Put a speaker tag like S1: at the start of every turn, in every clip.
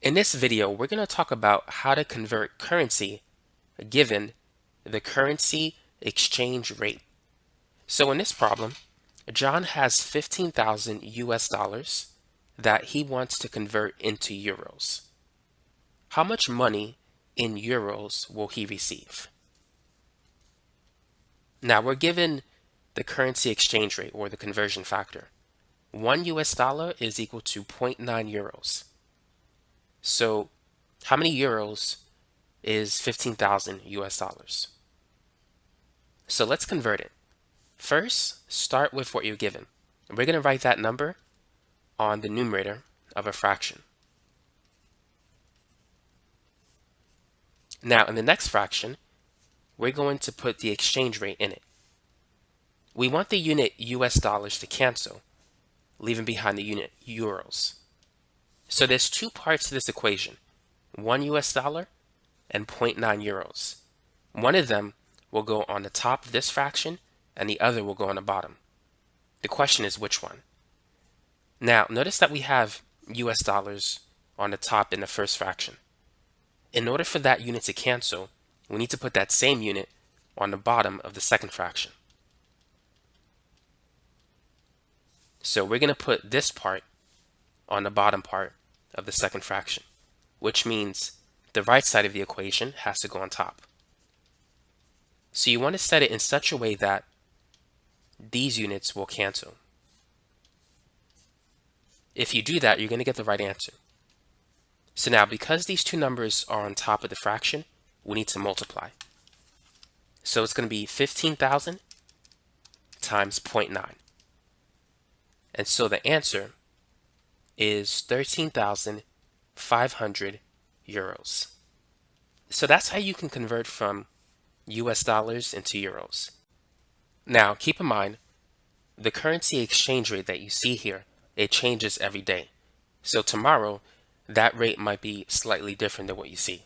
S1: In this video, we're going to talk about how to convert currency given the currency exchange rate. So in this problem, John has 15,000 US dollars that he wants to convert into euros. How much money in euros will he receive? Now we're given the currency exchange rate or the conversion factor. 1 US dollar is equal to 0.9 euros. So how many euros is 15,000 US dollars? So let's convert it. First, start with what you're given. We're going to write that number on the numerator of a fraction. Now, in the next fraction, we're going to put the exchange rate in it. We want the unit US dollars to cancel, leaving behind the unit euros. So there's two parts to this equation, 1 US dollar and 0.9 euros. One of them will go on the top of this fraction and the other will go on the bottom. The question is which one? Now, notice that we have US dollars on the top in the first fraction. In order for that unit to cancel, we need to put that same unit on the bottom of the second fraction. So we're going to put this part on the bottom part of the second fraction, which means the right side of the equation has to go on top. So you want to set it in such a way that these units will cancel. If you do that, you're going to get the right answer. So now, because these two numbers are on top of the fraction, we need to multiply. So it's going to be 15,000 times 0.9. And so the answer is 13,500 euros. So that's how you can convert from US dollars into euros. Now, keep in mind, the currency exchange rate that you see here, it changes every day. So tomorrow, that rate might be slightly different than what you see.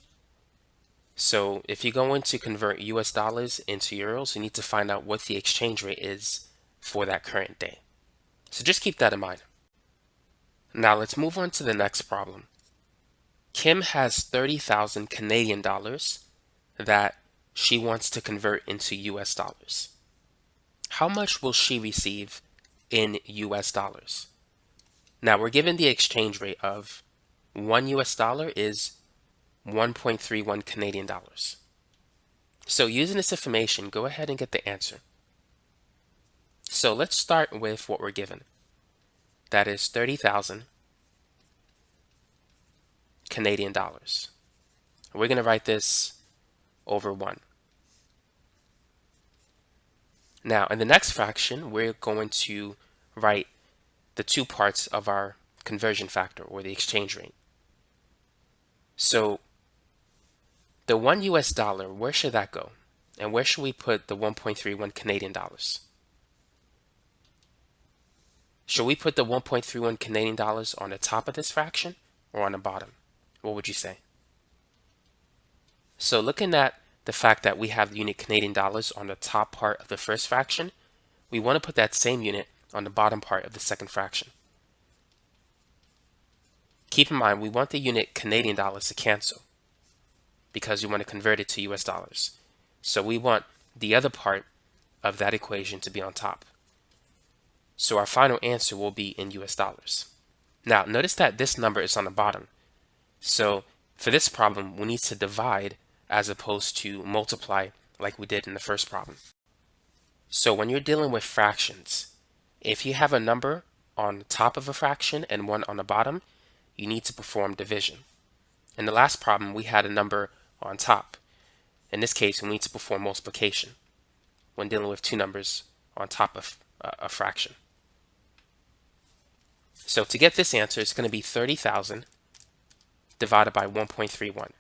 S1: So if you're going to convert US dollars into euros, you need to find out what the exchange rate is for that current day. So just keep that in mind. Now let's move on to the next problem. Kim has 30,000 Canadian dollars that she wants to convert into US dollars. How much will she receive in US dollars? Now we're given the exchange rate of 1 US dollar is 1.31 Canadian dollars. So using this information, go ahead and get the answer. So let's start with what we're given. That is 30,000 Canadian dollars. We're going to write this over 1. Now, in the next fraction, we're going to write the two parts of our conversion factor or the exchange rate. So the 1 US dollar, where should that go? And where should we put the 1.31 Canadian dollars? Should we put the 1.31 Canadian dollars on the top of this fraction or on the bottom? What would you say? So looking at the fact that we have the unit Canadian dollars on the top part of the first fraction, we want to put that same unit on the bottom part of the second fraction. Keep in mind, we want the unit Canadian dollars to cancel because we want to convert it to US dollars. So we want the other part of that equation to be on top. So our final answer will be in US dollars. Now, notice that this number is on the bottom. So for this problem, we need to divide as opposed to multiply like we did in the first problem. So when you're dealing with fractions, if you have a number on the top of a fraction and one on the bottom, you need to perform division. In the last problem, we had a number on top. In this case, we need to perform multiplication when dealing with two numbers on top of a fraction. So to get this answer, it's going to be 30,000 divided by 1.31.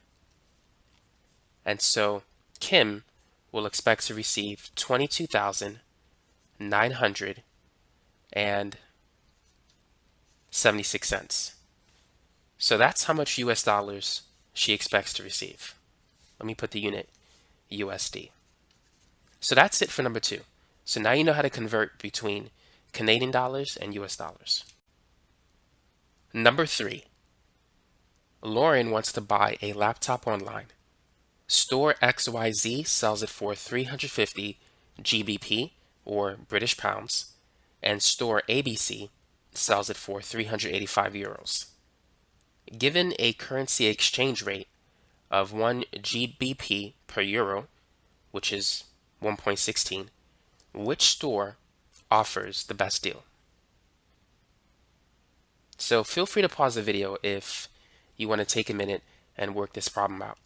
S1: And so Kim will expect to receive 22,976 cents. So that's how much US dollars she expects to receive. Let me put the unit USD. So that's it for number 2. So now you know how to convert between Canadian dollars and US dollars. Number 3. Lauren wants to buy a laptop online. Store XYZ sells it for 350 GBP or British pounds, and store ABC sells it for 385 euros. Given a currency exchange rate of 1 GBP per euro, which is 1.16, which store offers the best deal? So feel free to pause the video if you want to take a minute and work this problem out.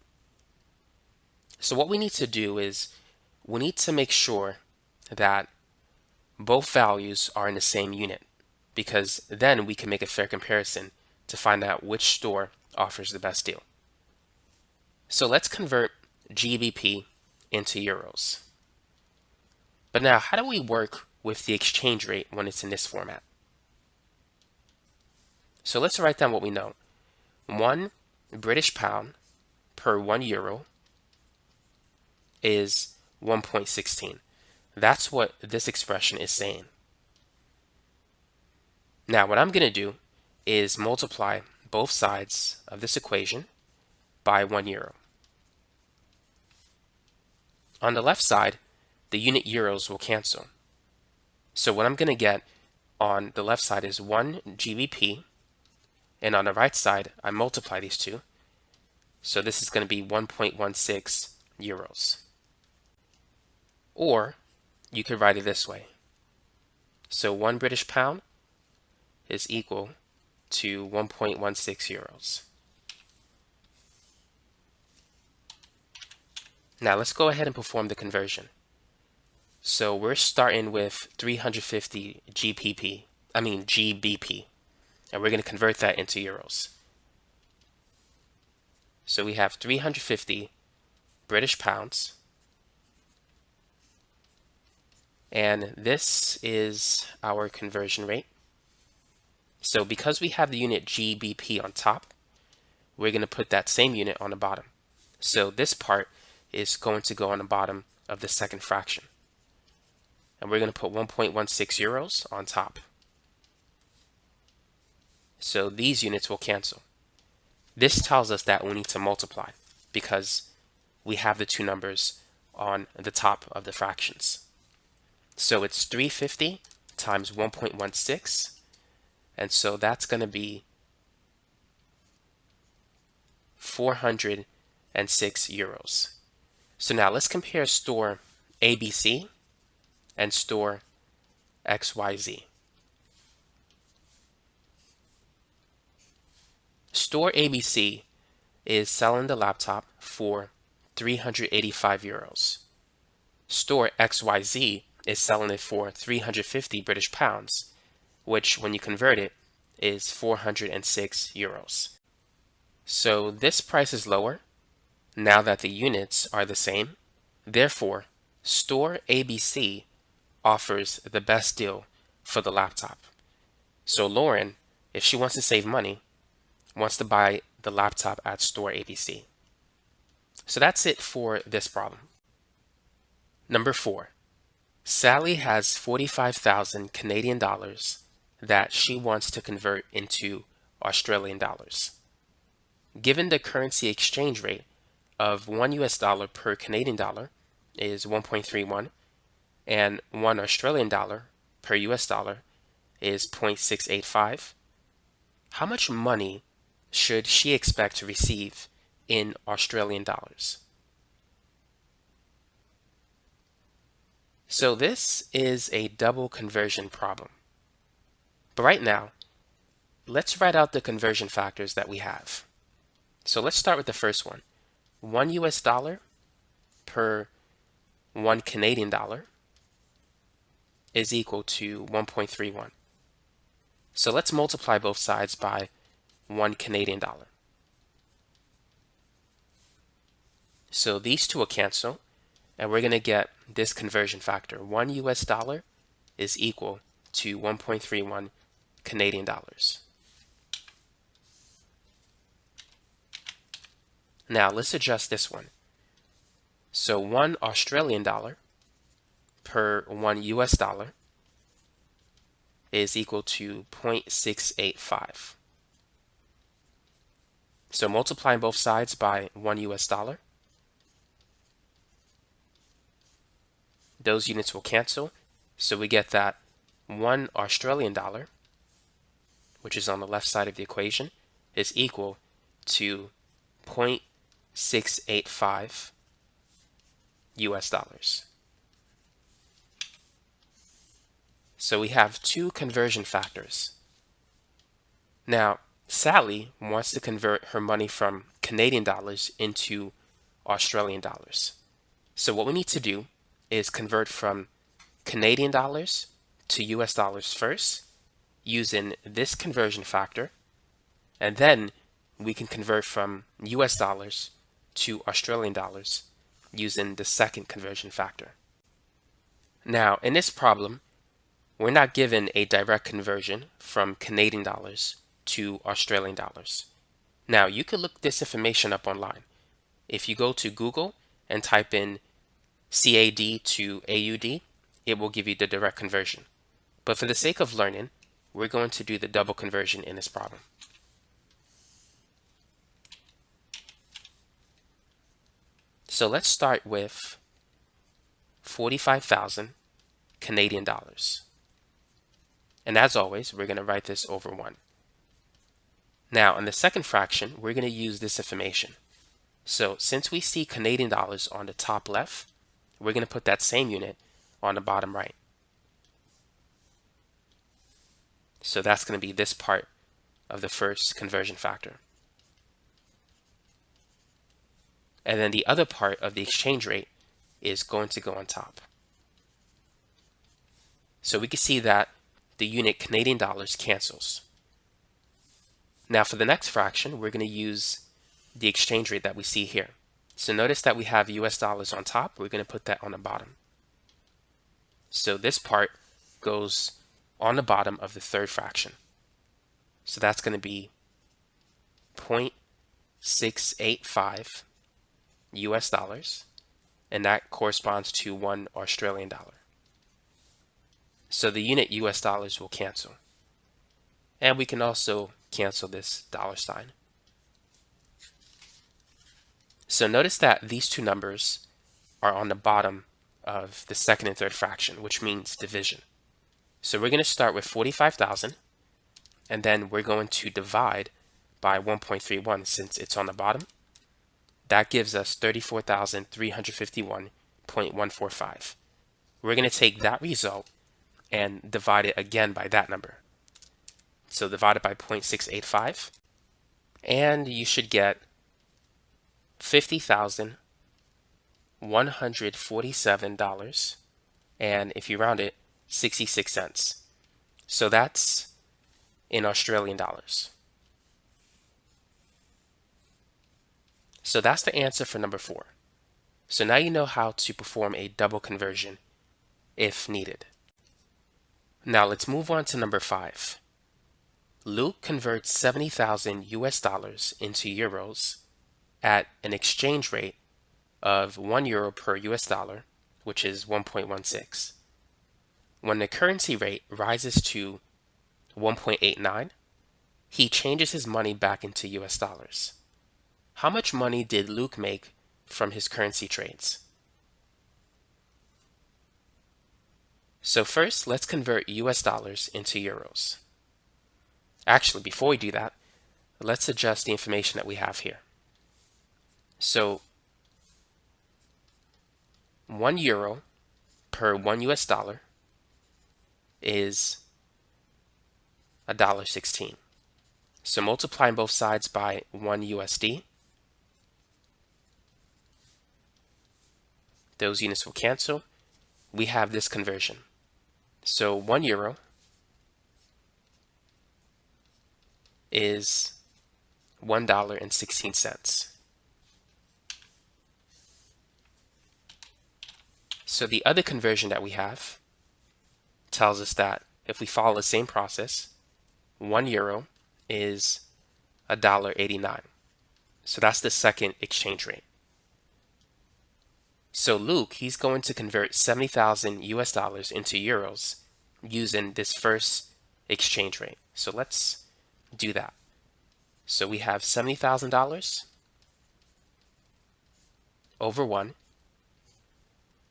S1: So what we need to do is we need to make sure that both values are in the same unit, because then we can make a fair comparison to find out which store offers the best deal. So let's convert GBP into euros. But now, how do we work with the exchange rate when it's in this format? So let's write down what we know. 1 British pound per 1 euro is 1.16. That's what this expression is saying. Now, what I'm going to do is multiply both sides of this equation by 1 euro. On the left side, the unit euros will cancel. So what I'm going to get on the left side is 1 GBP, and on the right side, I multiply these two. So this is going to be 1.16 euros. Or you could write it this way. So 1 British pound is equal to 1.16 euros. Now let's go ahead and perform the conversion. So we're starting with 350 GBP, and we're going to convert that into euros. So we have 350 British pounds, and this is our conversion rate. So because we have the unit GBP on top, we're going to put that same unit on the bottom. So this part is going to go on the bottom of the second fraction. And we're going to put 1.16 euros on top. So these units will cancel. This tells us that we need to multiply because we have the two numbers on the top of the fractions. So it's 350 times 1.16, and so that's going to be 406 euros. So now let's compare store ABC and store XYZ. Store ABC is selling the laptop for 385 euros. Store XYZ is selling it for 350 British pounds, which when you convert it is 406 euros. So this price is lower now that the units are the same. Therefore, store ABC offers the best deal for the laptop. So Lauren, if she wants to save money, wants to buy the laptop at store ABC. So that's it for this problem. Number 4. Sally has 45,000 Canadian dollars that she wants to convert into Australian dollars. Given the currency exchange rate of $1 per Canadian dollar is 1.31 and $1 per US dollar is 0.685, how much money should she expect to receive in Australian dollars? So this is a double conversion problem. But right now, let's write out the conversion factors that we have. So let's start with the first one. $1 per 1 Canadian dollar is equal to 1.31. So let's multiply both sides by 1 Canadian dollar. So these two will cancel, and we're going to get this conversion factor. $1 is equal to 1.31 Canadian dollars. Now let's adjust this one. So 1 Australian dollar per 1 US dollar is equal to 0.685. So multiplying both sides by 1 US dollar. Those units will cancel. So we get that 1 Australian dollar, which is on the left side of the equation, is equal to 0.685 US dollars. So we have two conversion factors. Now, Sally wants to convert her money from Canadian dollars into Australian dollars. So what we need to do is convert from Canadian dollars to US dollars first using this conversion factor, and then we can convert from US dollars to Australian dollars using the second conversion factor. Now, in this problem, we're not given a direct conversion from Canadian dollars to Australian dollars. Now, you could look this information up online. If you go to Google and type in CAD to AUD, it will give you the direct conversion. But for the sake of learning, we're going to do the double conversion in this problem. So let's start with 45,000 Canadian dollars. And as always, we're going to write this over 1. Now, in the second fraction, we're going to use this information. So since we see Canadian dollars on the top left, we're going to put that same unit on the bottom right. So that's going to be this part of the first conversion factor. And then the other part of the exchange rate is going to go on top. So we can see that the unit Canadian dollars cancels. Now for the next fraction, we're going to use the exchange rate that we see here. So notice that we have US dollars on top. We're going to put that on the bottom. So this part goes on the bottom of the third fraction. So that's going to be 0.685 US dollars, and that corresponds to 1 Australian dollar. So the unit US dollars will cancel. And we can also cancel this dollar sign. So notice that these two numbers are on the bottom of the second and third fraction, which means division. So we're going to start with 45,000, and then we're going to divide by 1.31 since it's on the bottom. That gives us 34,351.145. We're going to take that result and divide it again by that number. So divide it by 0.685, and you should get 50,147 dollars, and if you round it, 66 cents. So that's in Australian dollars. So that's the answer for number 4. So now you know how to perform a double conversion if needed. Now let's move on to number 5. Luke converts 70,000 US dollars into euros at an exchange rate of 1 euro per US dollar, which is 1.16. When the currency rate rises to 1.89, he changes his money back into US dollars. How much money did Luke make from his currency trades? So first, let's convert US dollars into euros. Actually, before we do that, let's adjust the information that we have here. So 1 euro per 1 US dollar is $1.16. So multiplying both sides by 1 USD, those units will cancel. We have this conversion. So 1 euro is $1.16. So the other conversion that we have tells us that if we follow the same process, 1 euro is $1.89. So that's the second exchange rate. So Luke, he's going to convert 70,000 US dollars into euros using this first exchange rate. So let's do that. So we have $70,000 over 1,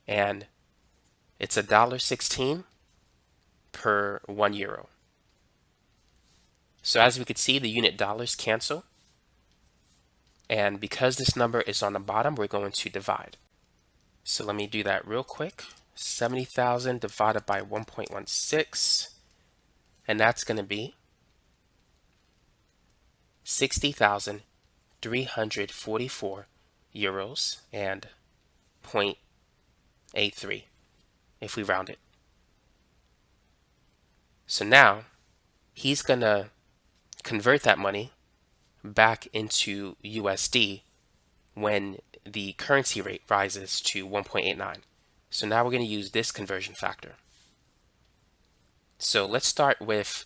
S1: and it's $1.16 per 1 euro. So as we could see, the unit dollars cancel. And because this number is on the bottom, we're going to divide. So let me do that real quick. 70,000 divided by 1.16, and that's going to be 60,344 euros and 0.83 if we round it. So now he's going to convert that money back into USD when the currency rate rises to 1.89. So now we're going to use this conversion factor. So let's start with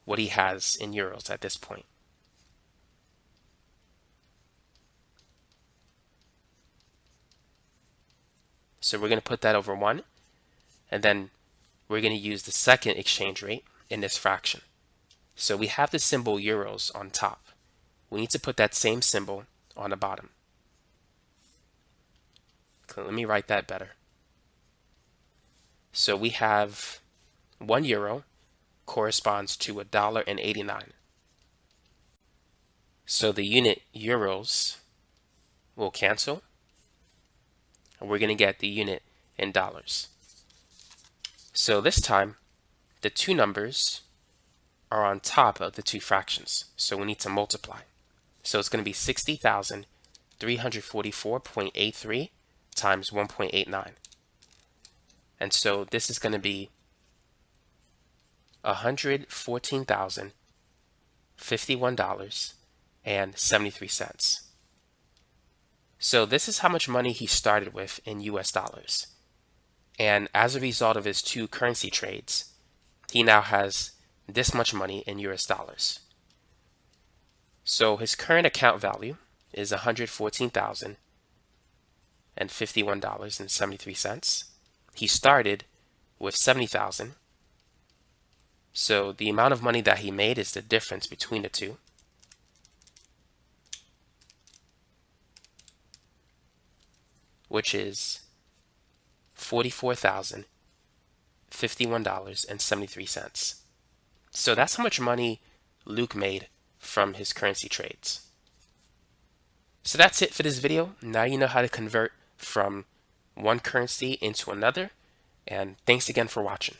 S1: what he has in euros at this point. So we're going to put that over 1, and then we're going to use the second exchange rate in this fraction. So we have the symbol euros on top. We need to put that same symbol on the bottom. Okay, let me write that better. So we have 1 euro corresponds to $1.89. So the unit euros will cancel, and we're going to get the unit in dollars. So this time, the two numbers are on top of the two fractions, so we need to multiply. So it's going to be 60,344.83 times 1.89. And so this is going to be $114,051.73. So this is how much money he started with in US dollars. And as a result of his two currency trades, he now has this much money in US dollars. So his current account value is $114,051.73. He started with 70,000. So the amount of money that he made is the difference between the two. Which is $44,051.73. So that's how much money Luke made from his currency trades. So that's it for this video. Now you know how to convert from one currency into another, and thanks again for watching.